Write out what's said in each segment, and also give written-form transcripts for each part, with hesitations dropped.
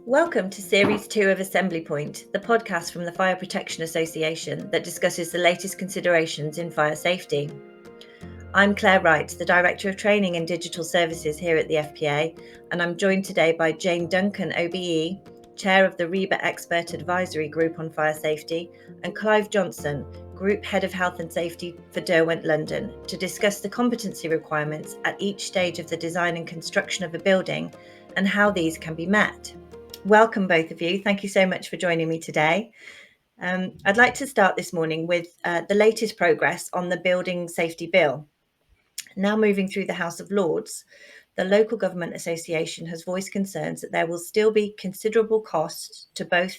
Welcome to Series 2 of Assembly Point, the podcast from the Fire Protection Association that discusses the latest considerations in fire safety. I'm Claire Wright, the Director of Training and Digital Services here at the FPA, and I'm joined today by Jane Duncan, OBE, Chair of the RIBA Expert Advisory Group on Fire Safety, and Clive Johnson, Group Head of Health and Safety for Derwent London, to discuss the competency requirements at each stage of the design and construction of a building and how these can be met. Welcome, both of you. Thank you so much for joining me today. I'd like to start this morning with the latest progress on the Building Safety Bill. Now moving through the House of Lords, the Local Government Association has voiced concerns that there will still be considerable costs to both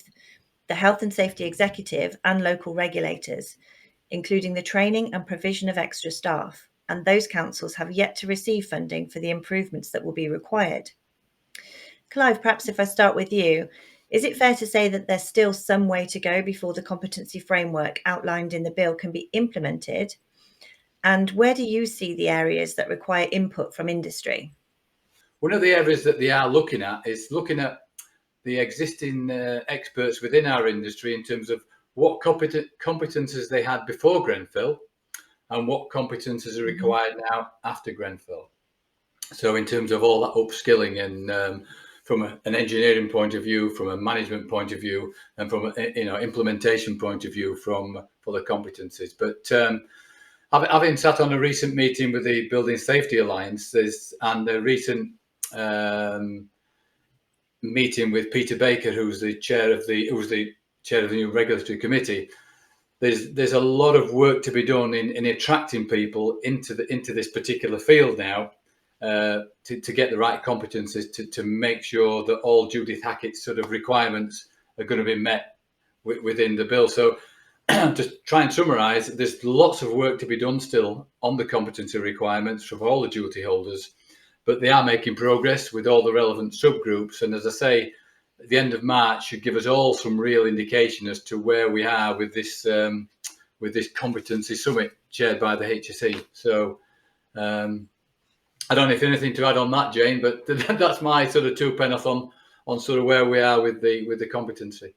the Health and Safety Executive and local regulators, including the training and provision of extra staff, and those councils have yet to receive funding for the improvements that will be required. Clive, perhaps if I start with you, is it fair to say that there's still some way to go before the competency framework outlined in the bill can be implemented? And where do you see the areas that require input from industry? One of the areas that they are looking at is looking at the existing experts within our industry in terms of what competences they had before Grenfell and what competences are required now after Grenfell. So in terms of all that upskilling and from an engineering point of view, from a management point of view, and from a implementation point of view for the competencies. But having sat on a recent meeting with the Building Safety Alliance and a recent meeting with Peter Baker, who's the chair of the new regulatory committee, there's a lot of work to be done in attracting people into this particular field now. To get the right competencies to make sure that all Judith Hackett's sort of requirements are going to be met within the bill. So to try and summarise, there's lots of work to be done still on the competency requirements from all the duty holders, but they are making progress with all the relevant subgroups. And as I say, at the end of March should give us all some real indication as to where we are with this competency summit chaired by the HSE. So I don't know if anything to add on that, Jane, but that's my sort of 2 pence on sort of where we are with the competency.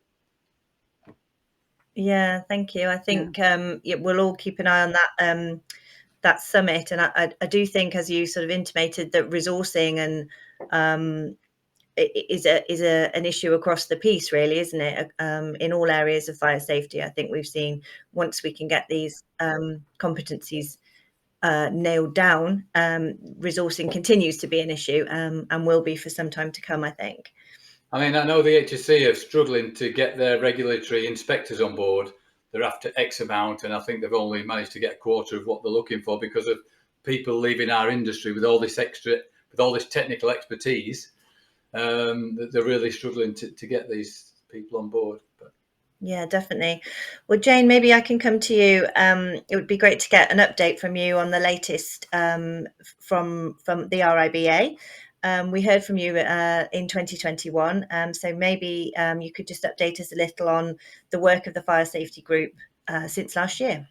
Yeah, thank you. I think we'll all keep an eye on that summit, and I do think, as you sort of intimated, that resourcing and is an issue across the piece, really, isn't it? In all areas of fire safety, I think we've seen once we can get these competencies nailed down, resourcing continues to be an issue and will be for some time to come, I think. I mean, I know the HSE are struggling to get their regulatory inspectors on board. They're after X amount, and I think they've only managed to get a quarter of what they're looking for because of people leaving our industry with all this technical expertise. They're really struggling to get these people on board. But yeah, definitely. Well, Jane, maybe I can come to you. It would be great to get an update from you on the latest from the RIBA. We heard from you in 2021, so maybe you could just update us a little on the work of the Fire Safety Group since last year.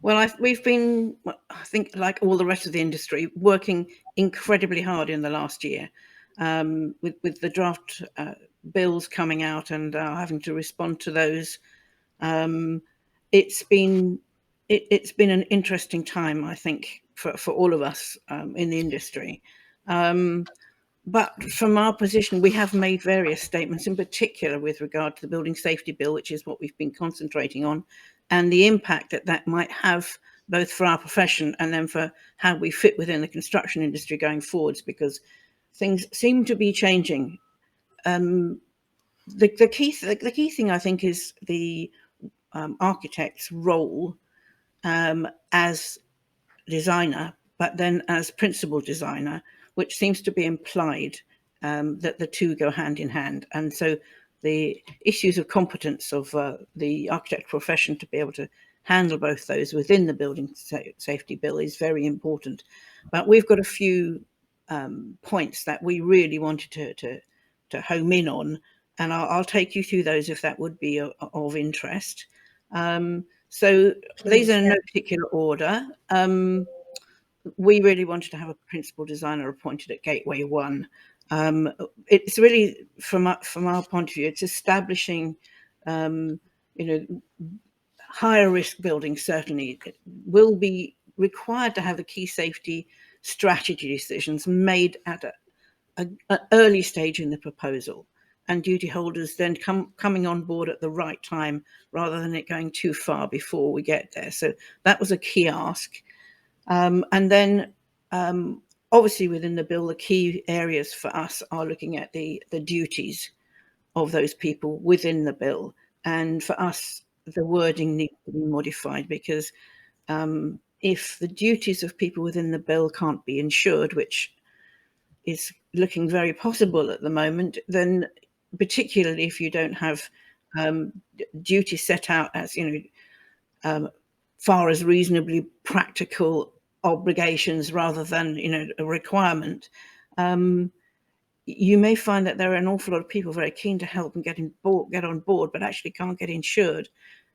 Well, we've been, I think, like all the rest of the industry, working incredibly hard in the last year with the draft bills coming out and having to respond to those. It's been an interesting time, I think, for all of us in the industry. But from our position, we have made various statements, in particular with regard to the Building Safety Bill, which is what we've been concentrating on, and the impact that might have both for our profession and then for how we fit within the construction industry going forwards, because things seem to be changing. The key thing, I think, is the architect's role as designer, but then as principal designer, which seems to be implied that the two go hand in hand. And so the issues of competence of the architect profession to be able to handle both those within the Building Safety Bill is very important. But we've got a few points that we really wanted to home in on, and I'll take you through those if that would be of interest. So these are in no particular order. we really wanted to have a principal designer appointed at Gateway 1. It's really, from our point of view, it's establishing, higher risk buildings certainly will be required to have the key safety strategy decisions made at an early stage in the proposal, and duty holders then coming on board at the right time rather than it going too far before we get there. So that was a key ask. And then obviously within the bill, the key areas for us are looking at the duties of those people within the bill. And for us, the wording needs to be modified, because if the duties of people within the bill can't be ensured, which is looking very possible at the moment, then particularly if you don't have duties set out as, far as reasonably practical obligations rather than, a requirement, you may find that there are an awful lot of people very keen to help and get on board, but actually can't get insured.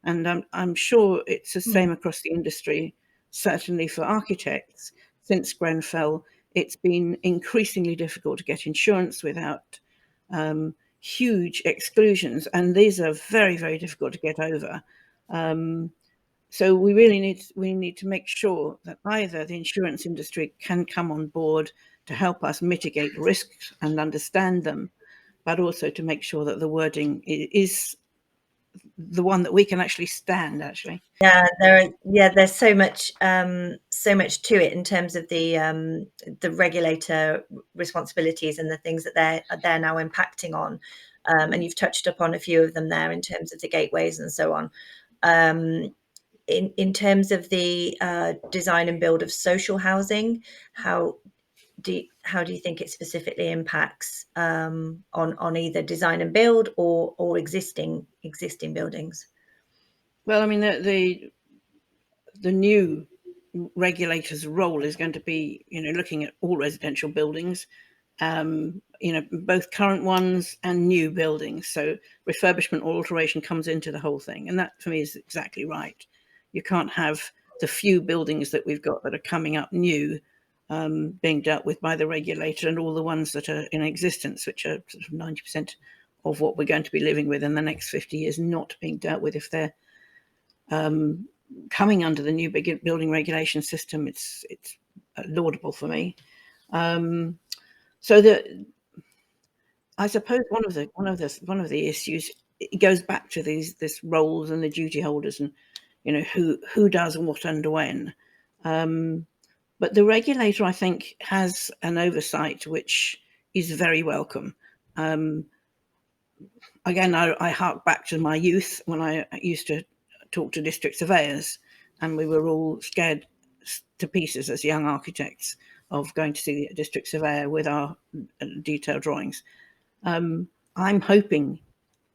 And I'm sure it's the same across the industry. Certainly for architects, since Grenfell, it's been increasingly difficult to get insurance without huge exclusions, and these are very, very difficult to get over. So we really need to make sure that either the insurance industry can come on board to help us mitigate risks and understand them, but also to make sure that the wording is the one that we can actually stand. Actually, there's so much to it in terms of the regulator responsibilities and the things that they're now impacting on, and you've touched upon a few of them there in terms of the gateways and so on. In terms of the design and build of social housing, how do you think it specifically impacts on either design and build or existing buildings? Well, I mean, the new regulator's role is going to be, looking at all residential buildings, both current ones and new buildings. So refurbishment or alteration comes into the whole thing, and that for me is exactly right. You can't have the few buildings that we've got that are coming up new being dealt with by the regulator, and all the ones that are in existence, which are sort of 90% of what we're going to be living with in the next 50 years, not being dealt with if they're coming under the new building regulation system. It's laudable for me. So that, I suppose one of the issues, it goes back to this roles and the duty holders, and who does what and when. But the regulator, I think, has an oversight which is very welcome. Again, I hark back to my youth when I used to talk to district surveyors, and we were all scared to pieces as young architects of going to see the district surveyor with our detailed drawings. I'm hoping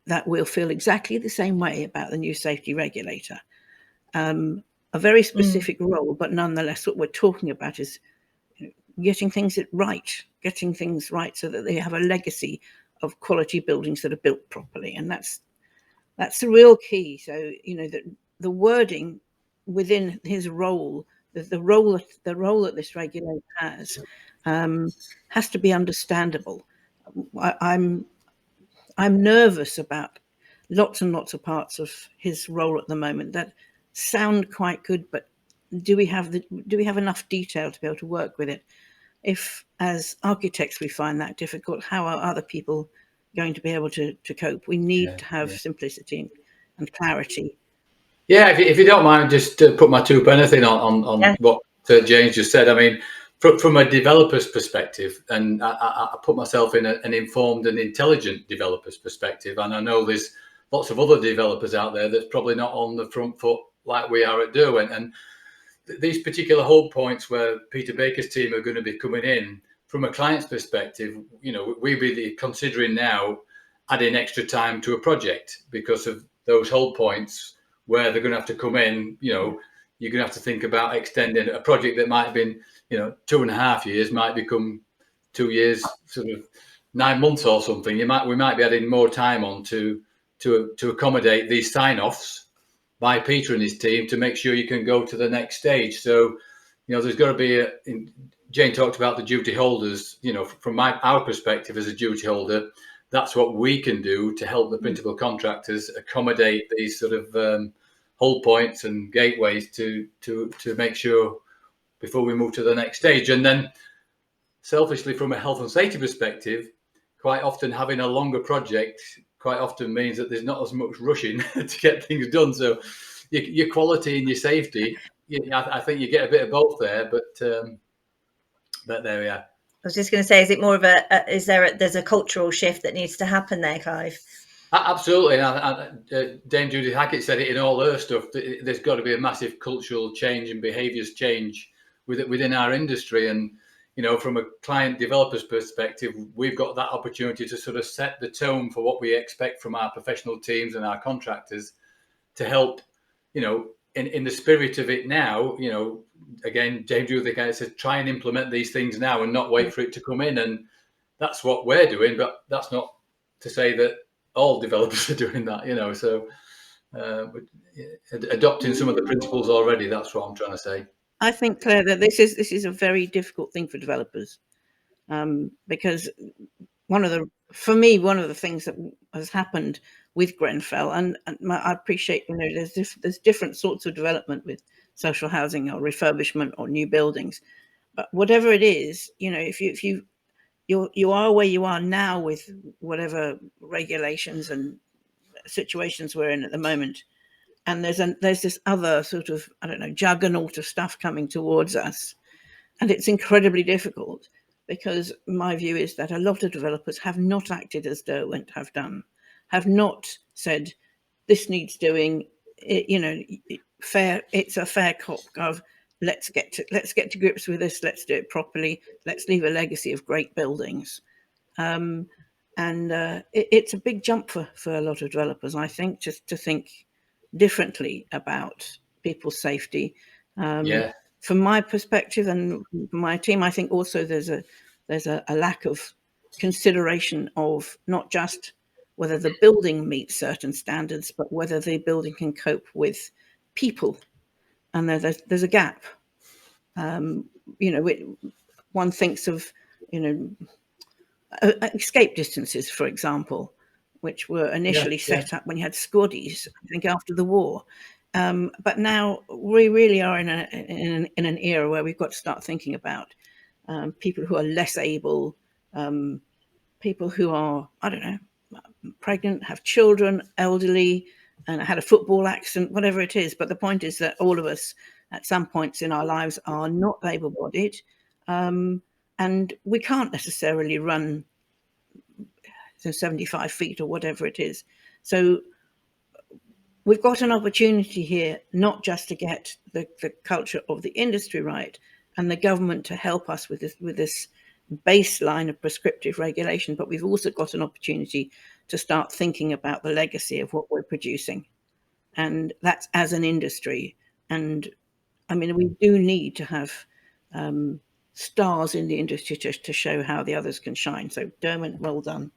that we'll feel exactly the same way about the new safety regulator. A very specific role, but nonetheless what we're talking about is getting things right so that they have a legacy of quality buildings that are built properly. And that's the real key. So, that the wording within his role, the role that this regulator has to be understandable. I'm nervous about lots and lots of parts of his role at the moment that sound quite good, but do we have enough detail to be able to work with it? If, as architects, we find that difficult, how are other people going to be able to cope? We need to have simplicity and clarity. Yeah, if you don't mind, just to put my two pence in on what James just said. I mean, from a developer's perspective, and I put myself in an informed and intelligent developer's perspective, and I know there's lots of other developers out there that's probably not on the front foot like we are at Derwent. And these particular hold points where Peter Baker's team are going to be coming in, from a client's perspective, we'd be considering now adding extra time to a project because of those hold points where they're going to have to come in. You're going to have to think about extending a project that might have been 2.5 years might become 2 years, sort of 9 months or something. We might be adding more time on to accommodate these sign-offs by Peter and his team to make sure you can go to the next stage. So there's got to be Jane talked about the duty holders. From our perspective as a duty holder, that's what we can do to help the principal contractors accommodate these sort of hold points and gateways to make sure before we move to the next stage. And then selfishly, from a health and safety perspective, quite often having a longer project quite often means that there's not as much rushing to get things done. So your quality and your safety, I think you get a bit of both there, but there we are. I was just going to say, is it more of there's a cultural shift that needs to happen there, Clive? Absolutely. And Dame Judy Hackett said it in all her stuff. There's got to be a massive cultural change and behaviours change within our industry. And, from a client developer's perspective, we've got that opportunity to sort of set the tone for what we expect from our professional teams and our contractors to help, in the spirit of it now, again, James Judy Hackett said, try and implement these things now and not wait for it to come in. And that's what we're doing. But that's not to say that all developers are doing that, so adopting some of the principles already. That's what I'm trying to say. I think, Claire, that this is a very difficult thing for developers, because one of the things that has happened with Grenfell, and I appreciate, there's different sorts of development with social housing or refurbishment or new buildings, but whatever it is, if you are where you are now with whatever regulations and situations we're in at the moment, and there's this other sort of, I don't know, juggernaut of stuff coming towards us, and it's incredibly difficult, because my view is that a lot of developers have not acted as Derwent have done, have not said this needs doing, fair. It's a fair cop of let's get to grips with this. Let's do it properly. Let's leave a legacy of great buildings. It's a big jump for a lot of developers, I think, just to think differently about people's safety. From my perspective and my team, I think also there's a lack of consideration of not just whether the building meets certain standards, but whether the building can cope with people. And there's a gap. One thinks of, escape distances, for example, which were initially set up when you had squaddies, I think, after the war. But now we really are in an era where we've got to start thinking about people who are less able, people who are, I don't know, pregnant, have children, elderly, and had a football accident, whatever it is. But the point is that all of us at some points in our lives are not able-bodied, and we can't necessarily run 75 feet or whatever it is. So we've got an opportunity here, not just to get the culture of the industry right and the government to help us with this baseline of prescriptive regulation, but we've also got an opportunity to start thinking about the legacy of what we're producing. And that's as an industry. And I mean, we do need to have stars in the industry to show how the others can shine. So Derwent, well done.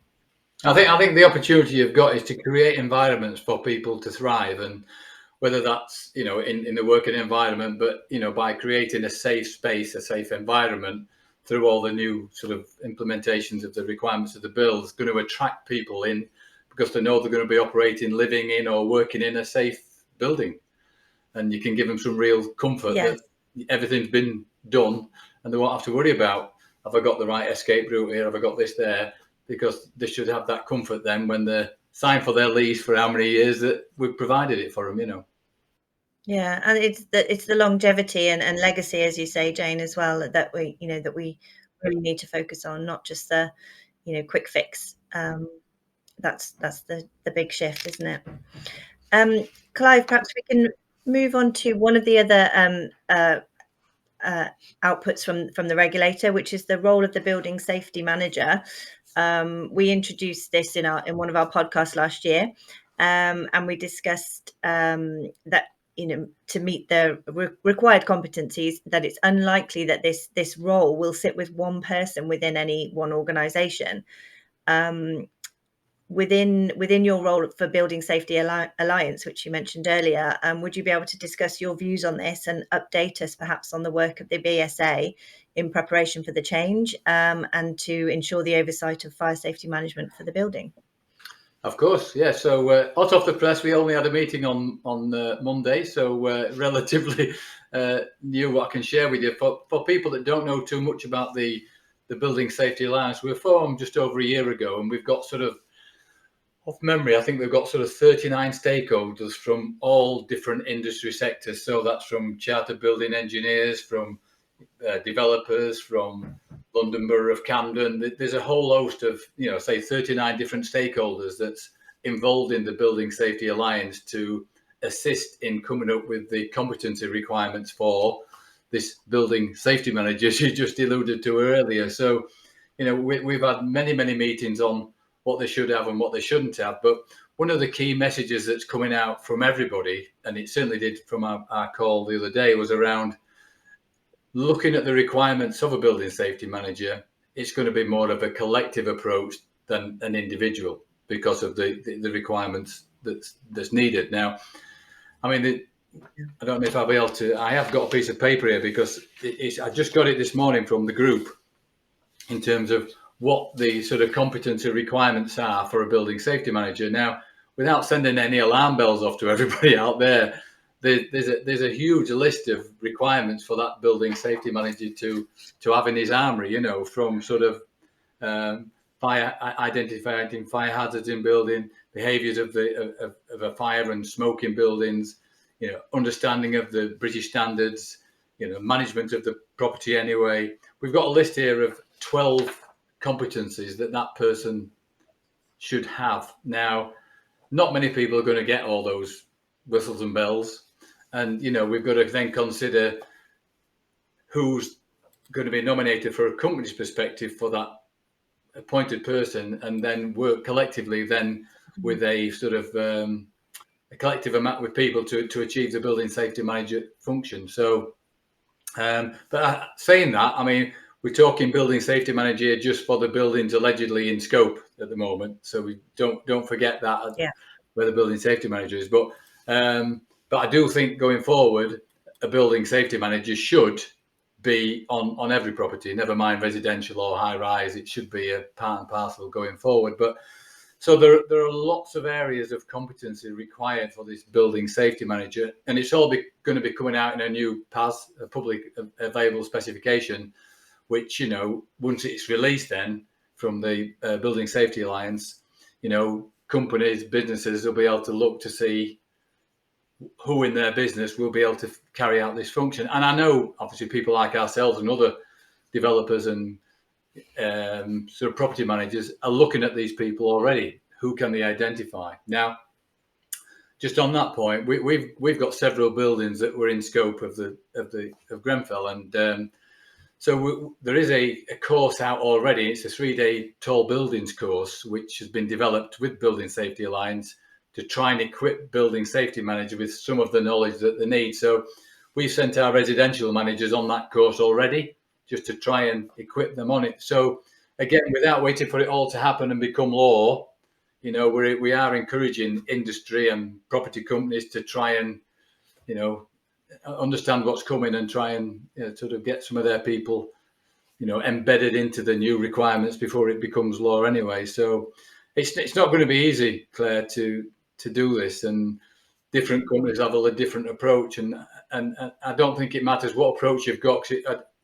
I think the opportunity you've got is to create environments for people to thrive, and whether that's in the working environment, but by creating a safe space, a safe environment through all the new sort of implementations of the requirements of the bill, is going to attract people in because they know they're going to be operating, living in or working in a safe building, and you can give them some real comfort that everything's been done and they won't have to worry about, have I got the right escape route here, have I got this there, because they should have that comfort then when they sign for their lease for how many years that we've provided it for them, Yeah, and it's the longevity and legacy, as you say, Jane, as well, that we really need to focus on, not just the quick fix. That's the big shift, isn't it? Clive, perhaps we can move on to one of the other outputs from the regulator, which is the role of the building safety manager. We introduced this in one of our podcasts last year, and we discussed that to meet the required competencies, that it's unlikely that this role will sit with one person within any one organisation. within your role for Building Safety Alliance, which you mentioned earlier, would you be able to discuss your views on this and update us perhaps on the work of the BSA in preparation for the change, and to ensure the oversight of fire safety management for the building? Of course, yeah. So hot off the press, we only had a meeting on Monday, so relatively new what I can share with you. For people that don't know too much about the Building Safety Alliance, we were formed just over a year ago, and we've got sort of, off memory, I think we've got sort of 39 stakeholders from all different industry sectors. So that's from chartered building engineers, from developers, from London Borough of Camden. There's a whole host of, say 39 different stakeholders that's involved in the Building Safety Alliance to assist in coming up with the competency requirements for this building safety manager, as you just alluded to earlier. So, we've had many meetings on what they should have and what they shouldn't have. But one of the key messages that's coming out from everybody, and it certainly did from our call the other day, was around looking at the requirements of a building safety manager. It's going to be more of a collective approach than an individual, because of the requirements that's needed. Now, I mean, I don't know if I'll be able to. I have got a piece of paper here because I just got it this morning from the group in terms of what the sort of competency requirements are for a building safety manager. Now, without sending any alarm bells off to everybody out there, there's a huge list of requirements for that building safety manager to have in his armory. From sort of identifying fire hazards in building, behaviours of a fire and smoke in buildings, understanding of the British standards, management of the property anyway. We've got a list here of 12 competencies that person should have. Now, not many people are going to get all those whistles and bells, and we've got to then consider who's going to be nominated for a company's perspective for that appointed person, and then work collectively then with a sort of a collective amount with people to achieve the building safety manager function. So but saying that, I mean, we're talking building safety manager just for the buildings allegedly in scope at the moment. So we don't forget that, where the building safety manager is. But I do think going forward, a building safety manager should be on every property, never mind residential or high rise. It should be a part and parcel going forward. But so there are lots of areas of competency required for this building safety manager, and it's all going to be coming out in a new PAS, a public available specification, which, once it's released then from the Building Safety Alliance, companies, businesses will be able to look to see who in their business will be able to carry out this function. And I know, obviously, people like ourselves and other developers and sort of property managers are looking at these people already. Who can they identify? Now, just on that point, we've got several buildings that were in scope of Grenfell, and so there is a course out already. It's a 3-day tall buildings course, which has been developed with Building Safety Alliance to try and equip building safety managers with some of the knowledge that they need. So we've sent our residential managers on that course already, just to try and equip them on it. So again, without waiting for it all to happen and become law, we are encouraging industry and property companies to try and, understand what's coming and try and sort of get some of their people, embedded into the new requirements before it becomes law anyway. So it's not going to be easy, Claire, to do this, and different companies have a different approach, and I don't think it matters what approach you've got.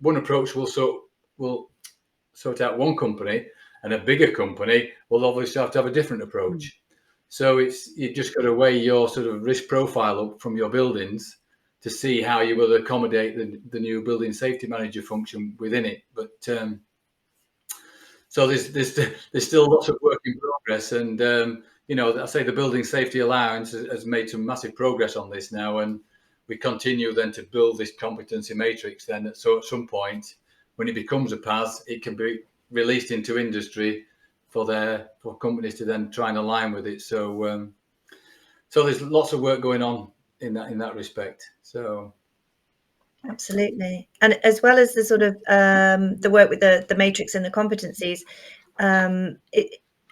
One approach will sort out one company, and a bigger company will obviously have to have a different approach. So you just got to weigh your sort of risk profile up from your buildings to see how you will accommodate the new building safety manager function within it. But so there's still lots of work in progress, and I say the Building Safety Alliance has made some massive progress on this now, and we continue then to build this competency matrix. Then at some point, when it becomes a PAS, it can be released into industry for companies to then try and align with it. So there's lots of work going on in that respect. So absolutely, and as well as the sort of the work with the matrix and the competencies,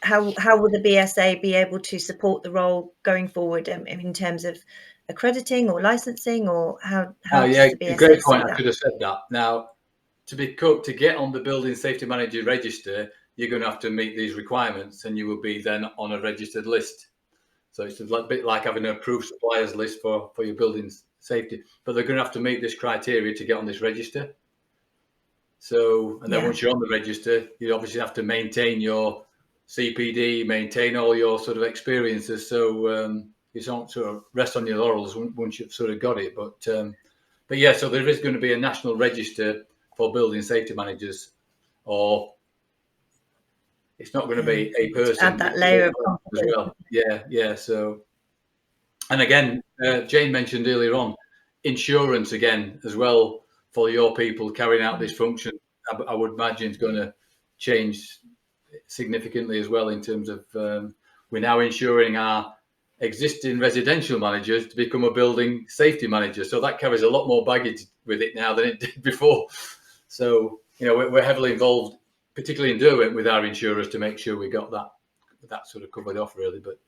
how will the BSA be able to support the role going forward in terms of accrediting or licensing, or how yeah, does the BSA great see point. I that? should have said that. Now, to get on the building safety manager register, you're going to have to meet these requirements, and you will be then on a registered list. So it's a bit like having an approved suppliers list for your building safety, but they're going to have to meet this criteria to get on this register. So, and then once you're on the register, you obviously have to maintain your CPD, maintain all your sort of experiences. So you don't sort of rest on your laurels once you've sort of got it. But yeah, so there is going to be a national register for building safety managers, or it's not going to be a person. Add that layer of as well. Yeah. So, and again, Jane mentioned earlier on, insurance again as well for your people carrying out this function. I would imagine it's going to change significantly as well in terms of we're now insuring our existing residential managers to become a building safety manager. So that carries a lot more baggage with it now than it did before. So, we're heavily involved, particularly in Derwent, with our insurers to make sure we got that sort of covered off, really. But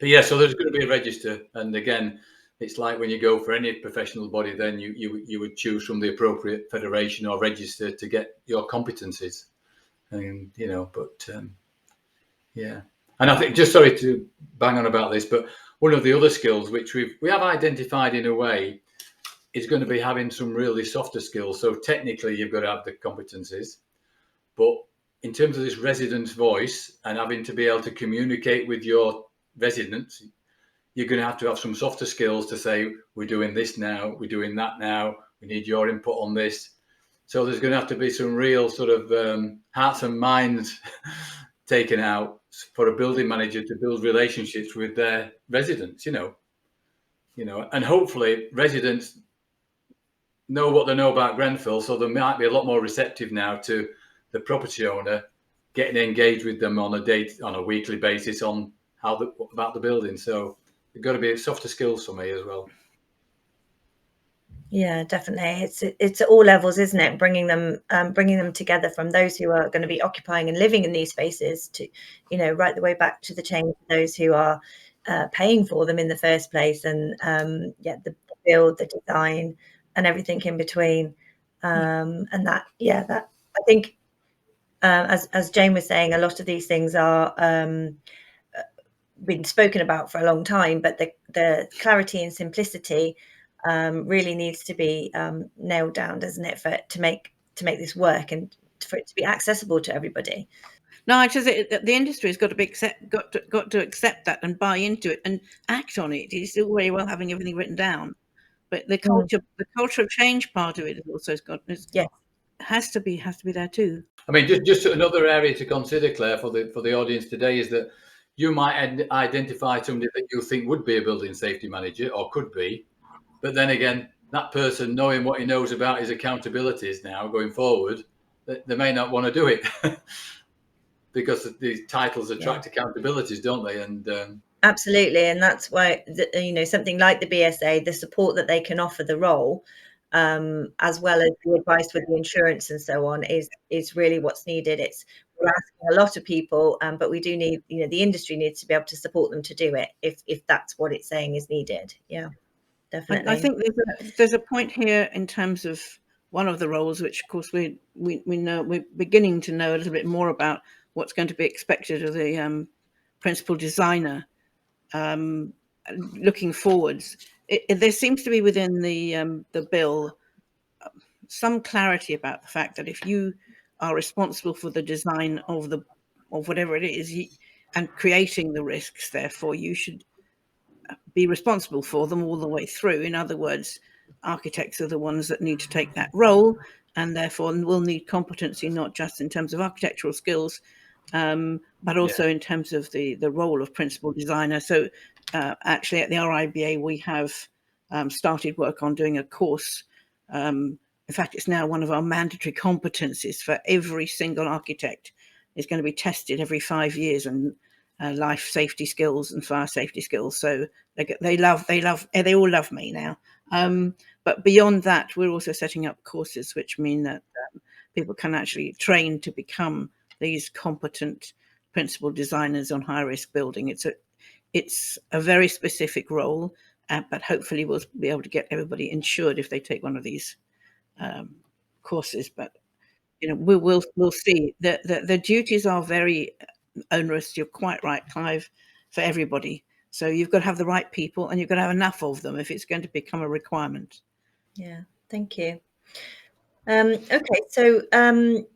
yeah, so there's going to be a register, and again, it's like when you go for any professional body, then you would choose from the appropriate federation or register to get your competencies, and yeah. And I think, just sorry to bang on about this, but one of the other skills which we have identified in a way is going to be having some really softer skills. So technically, you've got to have the competencies, but in terms of this resident's voice and having to be able to communicate with your residents, you're going to have some softer skills to say, we're doing this now, we're doing that now, we need your input on this. So there's going to have to be some real sort of hearts and minds taken out for a building manager to build relationships with their residents, and hopefully residents know what they know about Grenfell, so they might be a lot more receptive now to the property owner getting engaged with them on a weekly basis on about the building. So there's got to be softer skills for me as well. Yeah, definitely. It's at all levels, isn't it? Bringing them together, from those who are going to be occupying and living in these spaces to, right the way back to the chain of those who are paying for them in the first place, and the build, the design, and everything in between. And that I think, as Jane was saying, a lot of these things are been spoken about for a long time, but the clarity and simplicity really needs to be nailed down, doesn't it, to make this work and for it to be accessible to everybody. No, I just the industry has got to accept that and buy into it and act on it. It's all very well having everything written down, but the culture of change part of it is also has to be there too. I mean, just another area to consider, Claire, for the audience today is that you might identify somebody that you think would be a building safety manager or could be, but then again, that person, knowing what he knows about his accountabilities now going forward, they may not want to do it because these titles attract accountabilities, don't they? And absolutely, and that's why something like the BSA, the support that they can offer the role, as well as the advice with the insurance and so on, is really what's needed. We're asking a lot of people, but we do need, the industry needs to be able to support them to do it if that's what it's saying is needed. Yeah, definitely. I think there's a point here in terms of one of the roles, which of course we know, we're beginning to know a little bit more about what's going to be expected of the principal designer. Looking forwards, there seems to be within the bill some clarity about the fact that if you are responsible for the design of whatever it is and creating the risks, therefore you should be responsible for them all the way through. In other words, architects are the ones that need to take that role, and therefore will need competency, not just in terms of architectural skills, but also in terms of the role of principal designer. So actually at the RIBA, we have started work on doing a course. In fact, it's now one of our mandatory competencies for every single architect. It's going to be tested every 5 years, and life safety skills and fire safety skills. So they all love me now. But beyond that, we're also setting up courses which mean that people can actually train to become these competent principal designers on high-risk building. It's a very specific role, but hopefully we'll be able to get everybody insured if they take one of these courses. But we'll see. The duties are very onerous. You're quite right, Clive, for everybody. So you've got to have the right people, and you've got to have enough of them if it's going to become a requirement. Yeah, thank you. Okay, so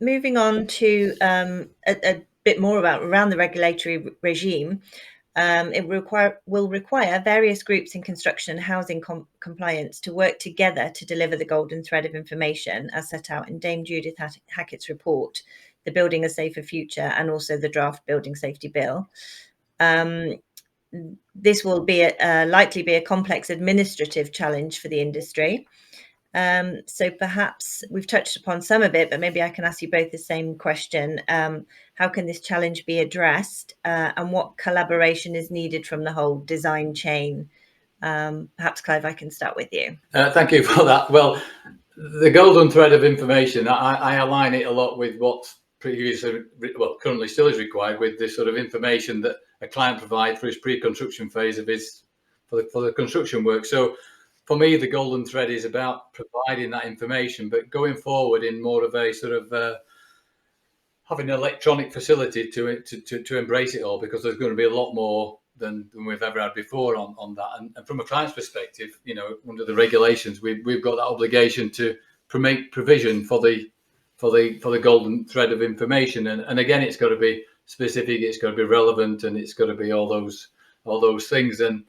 moving on to a bit more around the regulatory regime. It will require various groups in construction and housing compliance to work together to deliver the golden thread of information as set out in Dame Judith Hackett's report, The Building a Safer Future, and also the draft Building Safety Bill. This will be likely be a complex administrative challenge for the industry. So perhaps we've touched upon some of it, but maybe I can ask you both the same question. How can this challenge be addressed, and what collaboration is needed from the whole design chain? Perhaps, Clive, I can start with you. Thank you for that. Well, the golden thread of information, I align it a lot with what's currently still is required, with this sort of information that a client provides for his pre-construction phase of for the construction work. So for me, the golden thread is about providing that information, but going forward in more of a sort of having an electronic facility to embrace it all, because there's going to be a lot more than we've ever had before on that. And from a client's perspective, under the regulations, we've got that obligation to make provision for the golden thread of information. And again, it's got to be specific, it's got to be relevant, and it's got to be all those things. And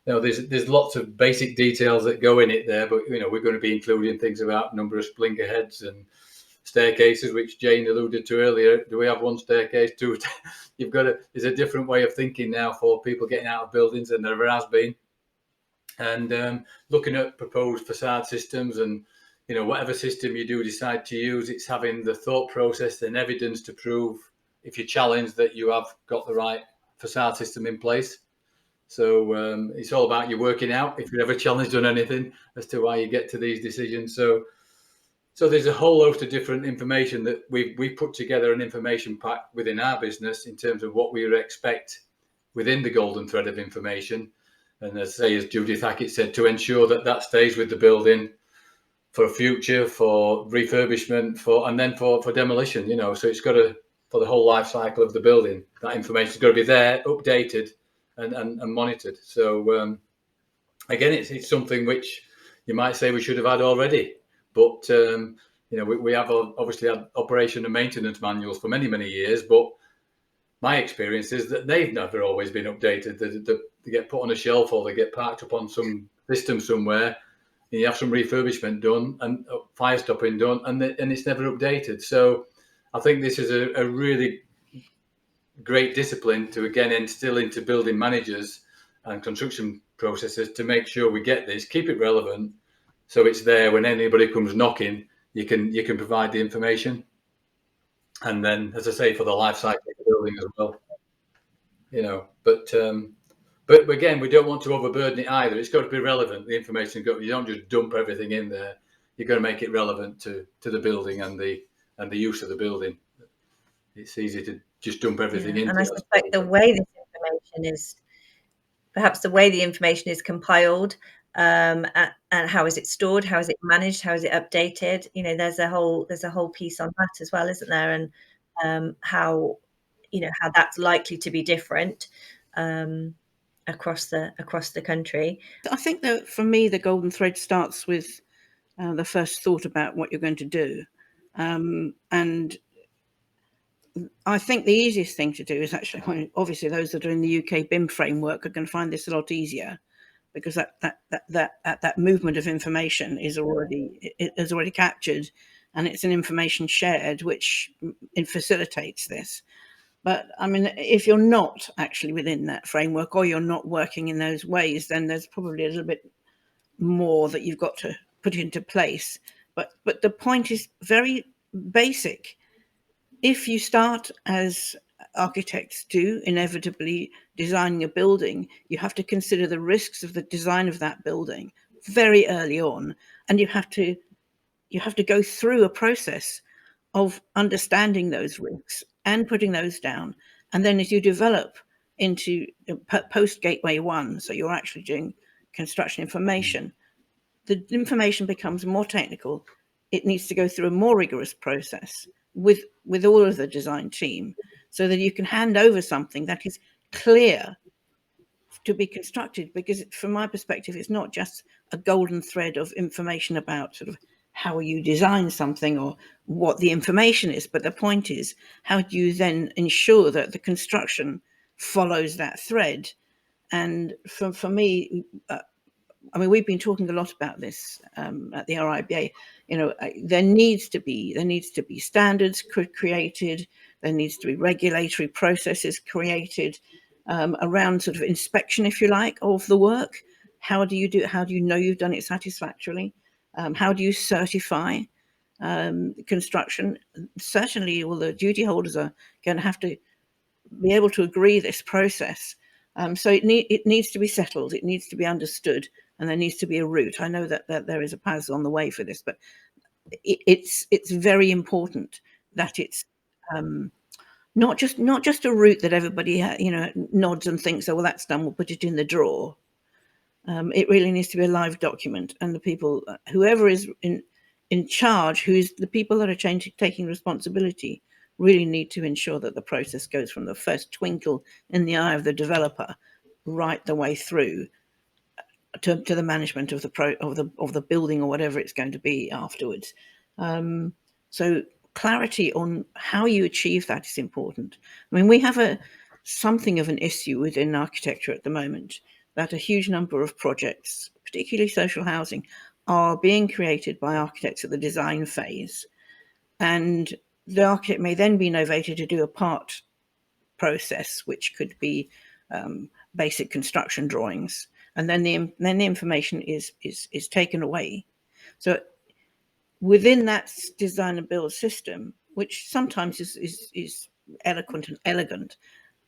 there's lots of basic details that go in it there, but we're going to be including things about number of splinter heads and staircases, which Jane alluded to earlier. Do we have one staircase? Two? There's a different way of thinking now for people getting out of buildings than there ever has been. And looking at proposed facade systems, and whatever system you do decide to use, it's having the thought process and evidence to prove, if you're challenged, that you have got the right facade system in place. So it's all about you working out, if you're ever challenged on anything, as to why you get to these decisions. So there's a whole host of different information that we put together, an information pack within our business in terms of what we would expect within the golden thread of information. And as Judith Hackett said, to ensure that stays with the building for future, for refurbishment, and then for demolition. So it's got to, for the whole life cycle of the building, that information's got to be there, updated, and monitored. So again, it's something which you might say we should have had already, but we have obviously had operation and maintenance manuals for many years, but my experience is that they've never always been updated. They get put on a shelf, or they get parked up on some system somewhere, and you have some refurbishment done and fire stopping done, and it's never updated. So I think this is a really great discipline to again instill into building managers and construction processes, to make sure we get this, keep it relevant, so it's there when anybody comes knocking, you can provide the information. And then, as I say, for the life cycle of the building as well, but again, we don't want to overburden it either. It's got to be relevant. The information, you don't just dump everything in there. You've got to make it relevant to the building and the use of the building. It's easy to just dump everything in. And I suspect the way this information is, perhaps the way the information is compiled, and how is it stored, how is it managed, how is it updated? There's a whole piece on that as well, isn't there? And how that's likely to be different across the country. I think that for me, the golden thread starts with the first thought about what you're going to do, and I think the easiest thing to do is actually, obviously, those that are in the UK BIM framework are going to find this a lot easier, because that movement of information is already captured, and it's an information shared, which facilitates this. But I mean, if you're not actually within that framework, or you're not working in those ways, then there's probably a little bit more that you've got to put into place. But the point is very basic. If you start, as architects do, inevitably designing a building, you have to consider the risks of the design of that building very early on, and you have to go through a process of understanding those risks and putting those down. And then as you develop into post Gateway 1, so you're actually doing construction information, the information becomes more technical. It needs to go through a more rigorous process with all of the design team, so that you can hand over something that is clear to be constructed. Because from my perspective, it's not just a golden thread of information about sort of how you design something or what the information is, but the point is, how do you then ensure that the construction follows that thread? And for me, I mean, we've been talking a lot about this at the RIBA. You know, there needs to be standards created. There needs to be regulatory processes created around sort of inspection, if you like, of the work. How do you know you've done it satisfactorily? How do you certify construction? Certainly, all the duty holders are going to have to be able to agree this process. So it needs to be settled. It needs to be understood, and there needs to be a route. I know that there is a path on the way for this, but it's very important that it's not just a route that everybody nods and thinks, oh well, that's done, we'll put it in the drawer. It really needs to be a live document, and the people, whoever is in charge, who's the people that are taking responsibility, really need to ensure that the process goes from the first twinkle in the eye of the developer right the way through to the management of the building or whatever it's going to be afterwards. So clarity on how you achieve that is important. I mean, we have something of an issue within architecture at the moment, that a huge number of projects, particularly social housing, are being created by architects at the design phase. And the architect may then be novated to do a part process, which could be basic construction drawings. And then the information is taken away. So within that design and build system, which sometimes is eloquent and elegant,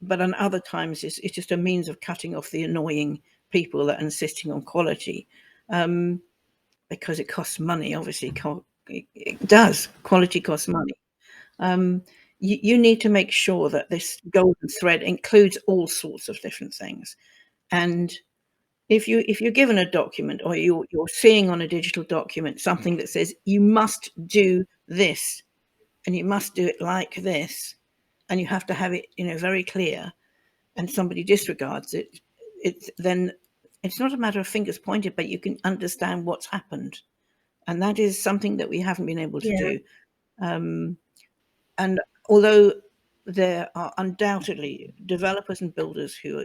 but on other times it's just a means of cutting off the annoying people that are insisting on quality, because it costs money. Obviously, it does. Quality costs money. You need to make sure that this golden thread includes all sorts of different things. And if you're given a document, or you're seeing on a digital document something that says you must do this and you must do it like this, and you have to have it very clear, and somebody disregards it, then it's not a matter of fingers pointed, but you can understand what's happened. And that is something that we haven't been able to do. And although there are undoubtedly developers and builders who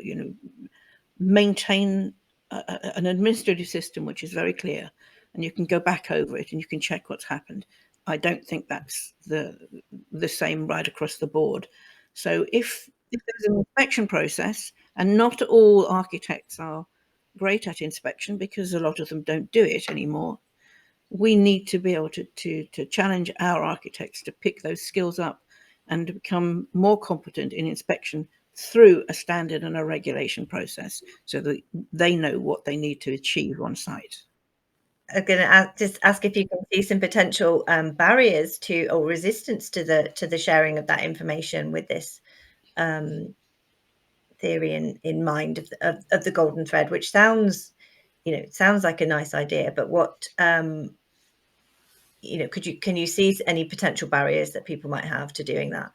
maintain an administrative system which is very clear, and you can go back over it and you can check what's happened, I don't think that's the same right across the board. So if there's an inspection process, and not all architects are great at inspection because a lot of them don't do it anymore, we need to be able to challenge our architects to pick those skills up and to become more competent in inspection through a standard and a regulation process, so that they know what they need to achieve on site. I'm going to just ask if you can see some potential barriers to, or resistance to the sharing of that information with this theory in mind of the golden thread, which sounds like a nice idea, but what can you see any potential barriers that people might have to doing that?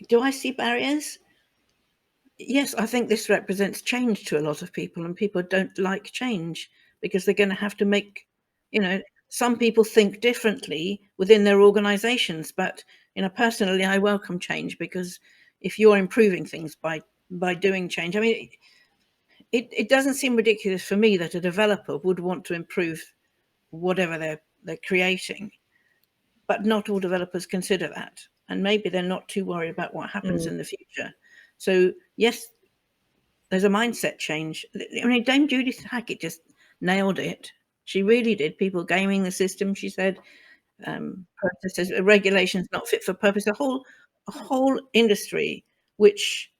Do I see barriers? Yes, I think this represents change to a lot of people, and people don't like change because they're going to have to make, some people think differently within their organizations. But, personally, I welcome change, because if you're improving things by doing change, I mean, it doesn't seem ridiculous for me that a developer would want to improve whatever they're creating, but not all developers consider that. And maybe they're not too worried about what happens in the future. So yes, there's a mindset change. I mean, Dame Judith Hackett just nailed it. She really did. People gaming the system, she said, processes, regulations not fit for purpose, a whole industry which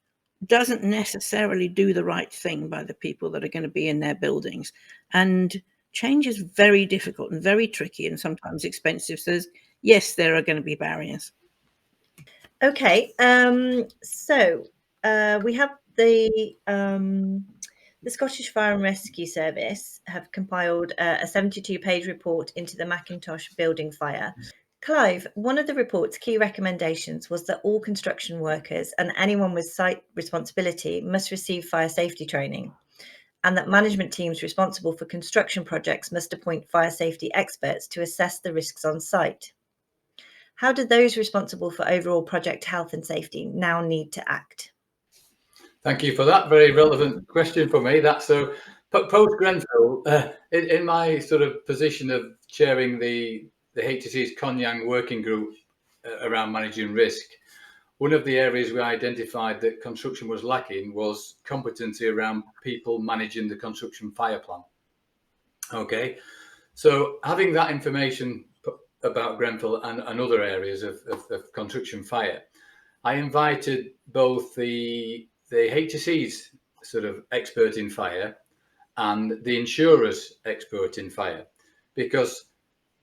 doesn't necessarily do the right thing by the people that are going to be in their buildings. And change is very difficult and very tricky and sometimes expensive. So yes, there are going to be barriers. Okay, so we have the Scottish Fire and Rescue Service have compiled a 72-page report into the Macintosh building fire. Clive, one of the report's key recommendations was that all construction workers and anyone with site responsibility must receive fire safety training, and that management teams responsible for construction projects must appoint fire safety experts to assess the risks on site. How do those responsible for overall project health and safety now need to act? Thank you for that very relevant question for me. That's so post Grenfell, in my sort of position of chairing the HTC's Konyang working group around managing risk. One of the areas we identified that construction was lacking was competency around people managing the construction fire plan. Okay, so having that information about Grenfell and other areas of construction fire, I invited both the HSE's sort of expert in fire and the insurer's expert in fire, because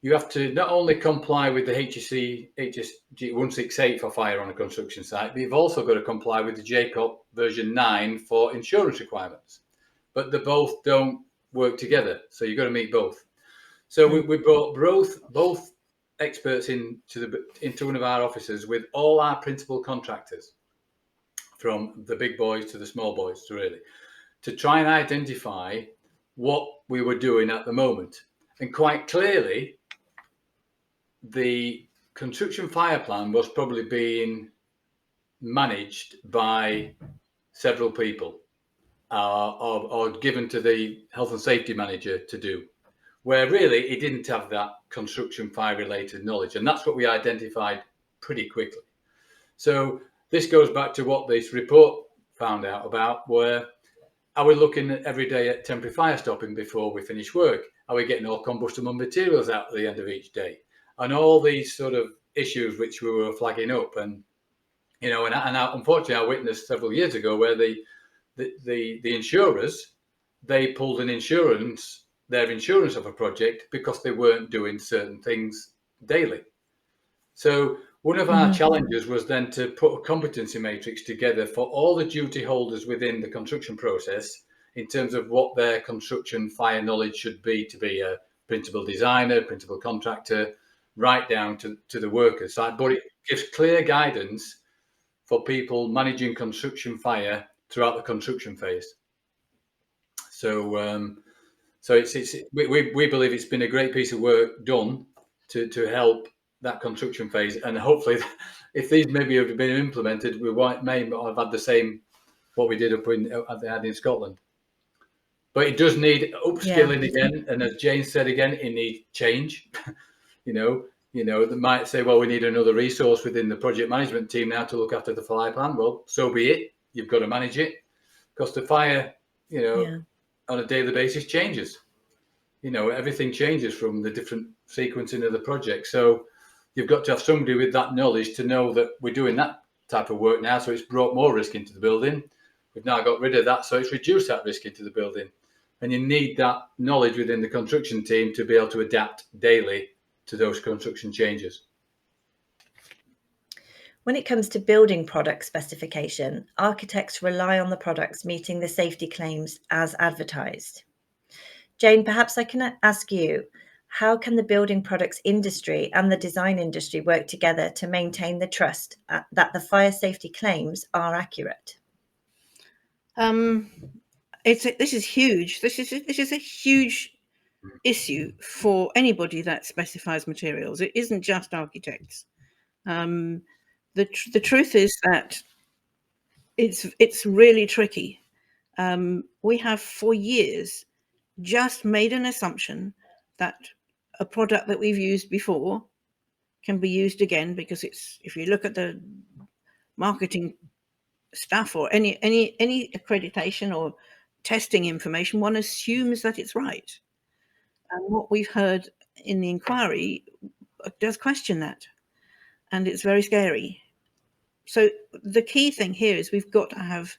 you have to not only comply with the HSG 168 for fire on a construction site, but you've also got to comply with the JCOP version 9 for insurance requirements. But they both don't work together, so you've got to meet both. So we brought both experts into one of our offices with all our principal contractors, from the big boys to the small boys, to try and identify what we were doing at the moment. And quite clearly, the construction fire plan was probably being managed by several people or given to the health and safety manager to do, where really he didn't have that construction fire related knowledge. And that's what we identified pretty quickly. So this goes back to what this report found out about, where are we looking every day at temporary fire stopping before we finish work? Are we getting all combustible materials out at the end of each day? And all these sort of issues which we were flagging up. And, you know, and unfortunately I witnessed several years ago where the insurers, they pulled their insurance of a project because they weren't doing certain things daily. So one of our challenges was then to put a competency matrix together for all the duty holders within the construction process in terms of what their construction fire knowledge should be, to be a principal designer, principal contractor, right down to the workers side. But it gives clear guidance for people managing construction fire throughout the construction phase. So we believe it's been a great piece of work done to help that construction phase, and hopefully if these maybe have been implemented, we may not have had the same what we did in Scotland. But it does need upskilling again, and as Jane said again, it needs change. you know they might say, well, we need another resource within the project management team now to look after the fire plan. Well, so be it. You've got to manage it, because the fire on a daily basis changes. Everything changes from the different sequencing of the project. So you've got to have somebody with that knowledge to know that we're doing that type of work now, so it's brought more risk into the building. We've now got rid of that, so it's reduced that risk into the building. And you need that knowledge within the construction team to be able to adapt daily to those construction changes. When it comes to building product specification, architects rely on the products meeting the safety claims as advertised. Jane, perhaps I can ask you, how can the building products industry and the design industry work together to maintain the trust that the fire safety claims are accurate? This is huge. This is a huge issue for anybody that specifies materials. It isn't just architects. The truth is that it's really tricky. We have for years just made an assumption that a product that we've used before can be used again, because if you look at the marketing stuff or any accreditation or testing information, one assumes that it's right. And what we've heard in the inquiry does question that, and it's very scary. So the key thing here is we've got to have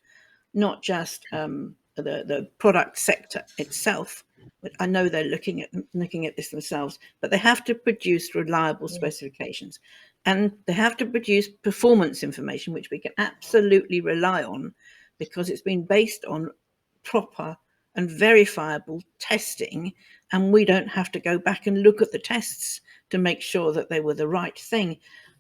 not just the product sector itself, but I know they're looking at this themselves, but they have to produce reliable specifications. and they have to produce performance information, which we can absolutely rely on because it's been based on proper and verifiable testing, and we don't have to go back and look at the tests to make sure that they were the right thing.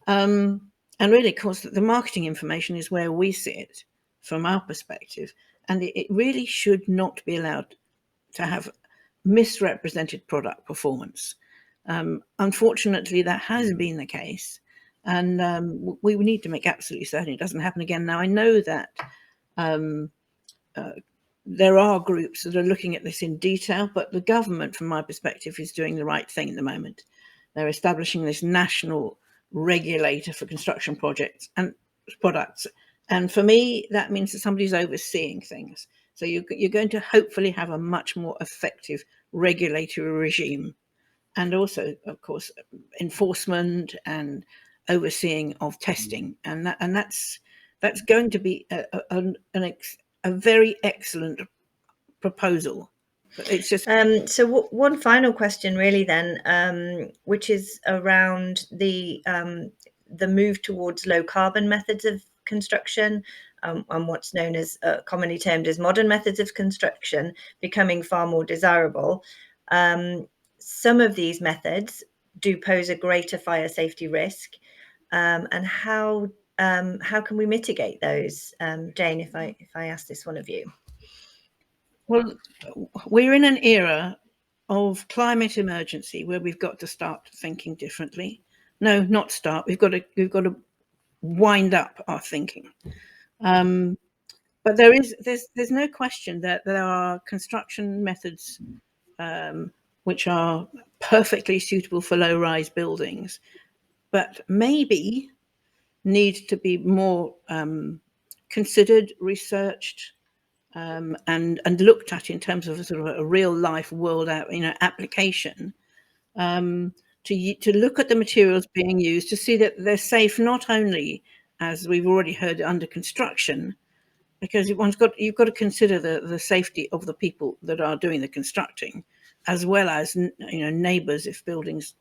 And really, of course, the marketing information is where we see it from our perspective, and it really should not be allowed to have misrepresented product performance. Unfortunately, that has been the case, and we need to make absolutely certain it doesn't happen again. Now, I know that there are groups that are looking at this in detail, but the government, from my perspective, is doing the right thing at the moment. They're establishing this national regulator for construction projects and products. And for me, that means that somebody's overseeing things. So you're going to hopefully have a much more effective regulatory regime. And also, of course, enforcement and overseeing of testing. And that's going to be a very excellent proposal. It's just so one final question really then, which is around the move towards low carbon methods of construction, and what's known as commonly termed as modern methods of construction becoming far more desirable. Some of these methods do pose a greater fire safety risk, and how can we mitigate those? Jane, if I ask this one of you. Well, we're in an era of climate emergency where we've got to start thinking differently. No, not start. We've got to wind up our thinking. But there's no question that there are construction methods which are perfectly suitable for low-rise buildings, but maybe need to be more considered, researched, and looked at in terms of a sort of a real life world application, to look at the materials being used to see that they're safe, not only, as we've already heard, under construction, because you've got to consider the safety of the people that are doing the constructing, as well as neighbours if buildings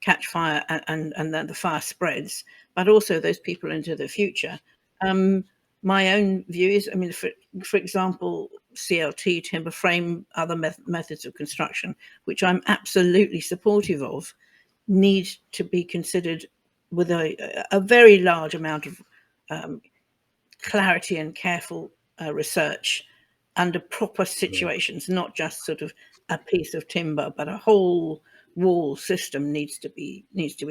catch fire and then the fire spreads, but also those people into the future. My own view is, I mean, for example, CLT, timber frame, other methods of construction, which I'm absolutely supportive of, need to be considered with a very large amount of clarity and careful research under proper situations, not just sort of a piece of timber, but a whole wall system needs to be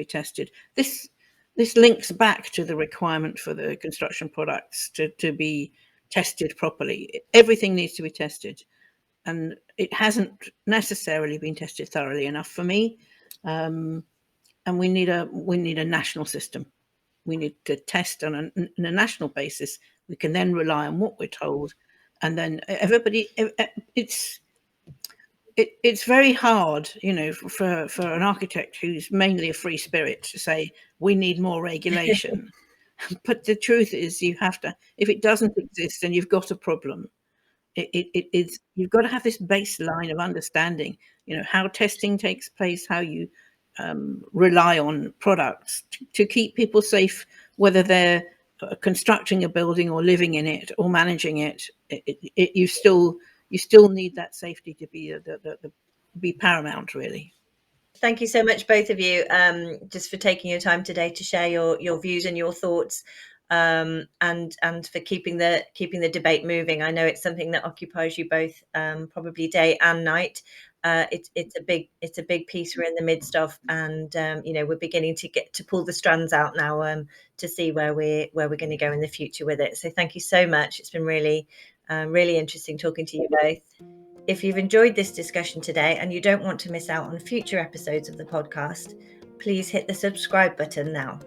tested. This links back to the requirement for the construction products to be tested properly. Everything needs to be tested, and it hasn't necessarily been tested thoroughly enough for me. And we need a national system. We need to test on a national basis. We can then rely on what we're told, and then everybody. It's very hard, for an architect who's mainly a free spirit to say we need more regulation. But the truth is, you have to. If it doesn't exist, then you've got a problem. It's you've got to have this baseline of understanding, how testing takes place, how you rely on products to keep people safe, whether they're constructing a building or living in it or managing it. You still need that safety to be paramount, really. Thank you so much, both of you, just for taking your time today to share your views and your thoughts, and for keeping the debate moving. I know it's something that occupies you both, probably day and night. It's a big piece we're in the midst of, and we're beginning to get to pull the strands out now, to see where we're going to go in the future with it. So thank you so much. It's been really interesting talking to you both. If you've enjoyed this discussion today and you don't want to miss out on future episodes of the podcast, please hit the subscribe button now.